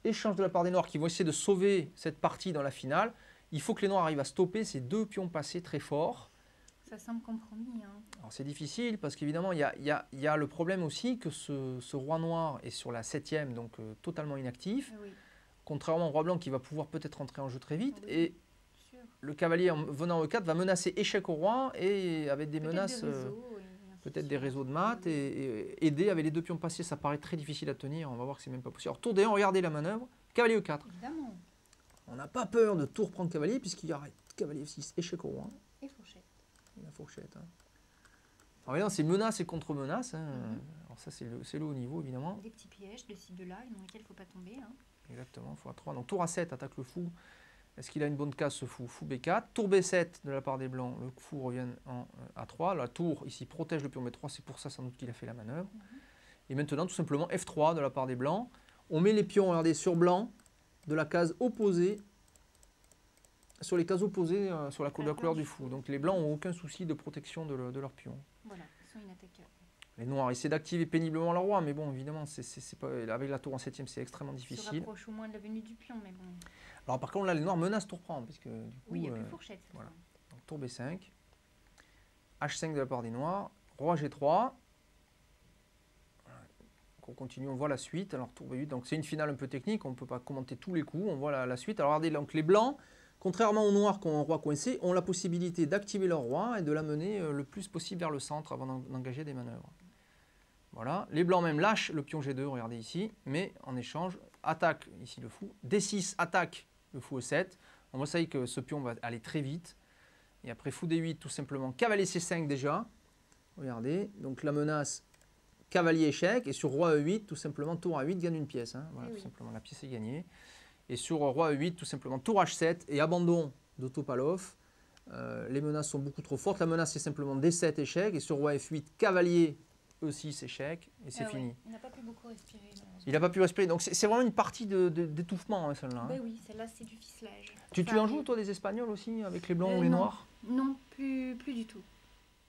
Échange de la part des noirs qui vont essayer de sauver cette partie dans la finale. Il faut que les noirs arrivent à stopper ces 2 pions passés très forts. Ça semble compromis. Hein. Alors c'est difficile parce qu'évidemment, il y a le problème aussi que ce roi noir est sur la 7e, donc totalement inactif. Oui. Contrairement au roi blanc qui va pouvoir peut-être rentrer en jeu très vite. Oui, et le cavalier en venant au E4 va menacer échec au roi et avec des menaces... Peut-être des réseaux de maths et aider avec les 2 pions passés, ça paraît très difficile à tenir. On va voir que c'est même pas possible. Alors tour D1, regardez la manœuvre. Cavalier E4. Évidemment. On n'a pas peur de tour prendre cavalier puisqu'il y a cavalier F6, échec au roi. Et fourchette. Et la fourchette. Hein. Alors évidemment, c'est menace et contre-menace. Hein. Alors ça, c'est le haut niveau évidemment. Des petits pièges de ci, de là, dans lesquels il ne faut pas tomber. Hein. Exactement, il faut A3. Donc tour A7, attaque le fou. Est-ce qu'il a une bonne case ce fou? Fou B4. Tour B7 de la part des blancs, le fou revient en A3. La tour ici protège le pion B3, c'est pour ça sans doute qu'il a fait la manœuvre. Et maintenant tout simplement F3 de la part des blancs. On met les pions, regardez, sur blanc, de la case opposée, sur les cases opposées sur la couleur du fou. Donc les blancs n'ont aucun souci de protection de leurs pions. Voilà, ils sont inattaquables. Les noirs essaient d'activer péniblement leur roi, mais bon, évidemment, c'est pas, avec la tour en 7e, c'est extrêmement difficile. Ils se rapprochent au moins de la venue du pion, mais bon. Alors par contre, là, les noirs menacent tour prendre, puisque du coup... Oui, il n'y a plus fourchette. Voilà. Donc tour B5, H5 de la part des noirs, roi G3. on continue, on voit la suite. Alors tour B8, donc c'est une finale un peu technique, on ne peut pas commenter tous les coups, on voit la suite. Alors regardez, donc les blancs, contrairement aux noirs qui ont un roi coincé, ont la possibilité d'activer leur roi et de l'amener le plus possible vers le centre avant d'engager des manœuvres. Voilà, les blancs même lâchent le pion G2, regardez ici, mais en échange, attaque ici le fou, D6 attaque le fou E7. On voit ça que ce pion va aller très vite. Et après fou D8, tout simplement, cavalier C5 déjà. Regardez, donc la menace, cavalier échec. Et sur roi E8, tout simplement, tour A8 gagne une pièce. Hein. Voilà, tout simplement, la pièce est gagnée. Et sur roi E8, tout simplement, tour H7 et abandon de Topalov. Les menaces sont beaucoup trop fortes. La menace, c'est simplement D7 échec. Et sur roi F8, cavalier E6 échec. Et c'est fini. Ouais. Il n'a pas pu beaucoup respirer. Il n'a pas pu respirer. Donc c'est vraiment une partie d'étouffement, hein, celle-là. Ben oui, celle-là, c'est du ficelage. Tu en joues, toi, des Espagnols aussi, avec les blancs ou les non. noirs? Non, plus du tout.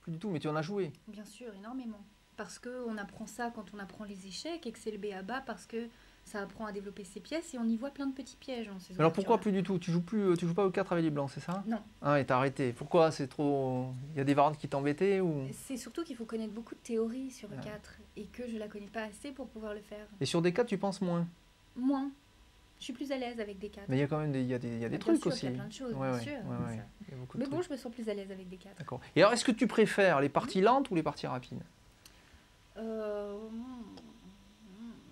Plus du tout, mais tu en as joué? Bien sûr, énormément. Parce qu'on apprend ça quand on apprend les échecs et que c'est le b.a.-ba parce que ça apprend à développer ses pièces et on y voit plein de petits pièges dans ces Alors pourquoi plus du tout? Tu joues pas au 4 avec les blancs, c'est ça? Non. Ah, et t'as arrêté. Pourquoi? C'est trop... Il y a des variantes qui t'embêtaient ou... C'est surtout qu'il faut connaître beaucoup de théorie sur E4 et que je la connais pas assez pour pouvoir le faire. Et sur D4, tu penses moins? Moins. Je suis plus à l'aise avec D4. Mais il y a quand même des trucs sûr, aussi. Il y a plein de choses, ouais, bien sûr. Ouais. Il y a beaucoup de Mais bon, trucs. je me sens plus à l'aise avec D4. D'accord. Et alors, est-ce que tu préfères les parties lentes ou les parties rapides?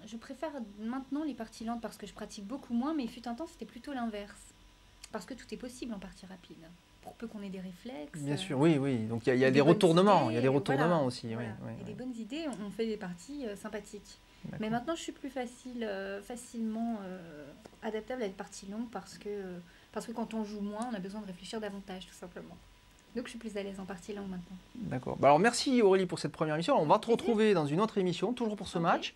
Je préfère maintenant les parties lentes parce que je pratique beaucoup moins, mais il fut un temps, c'était plutôt l'inverse. Parce que tout est possible en partie rapide. Pour peu qu'on ait des réflexes. Bien sûr, oui. Donc il y a des retournements. Il y a des retournements voilà, aussi. Voilà. Oui, et des bonnes idées, on fait des parties sympathiques. Mais maintenant, je suis plus facilement adaptable à des parties longues parce que quand on joue moins, on a besoin de réfléchir davantage, tout simplement. Donc, je suis plus à l'aise en partie longue maintenant. D'accord. Alors, merci Aurélie pour cette première émission. On va te retrouver dans une autre émission, toujours pour ce match.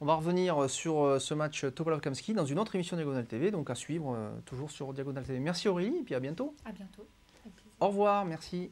On va revenir sur ce match Topalov-Kamsky dans une autre émission Diagonale TV, donc à suivre toujours sur Diagonale TV. Merci Aurélie, et puis à bientôt. À bientôt. Au revoir, merci.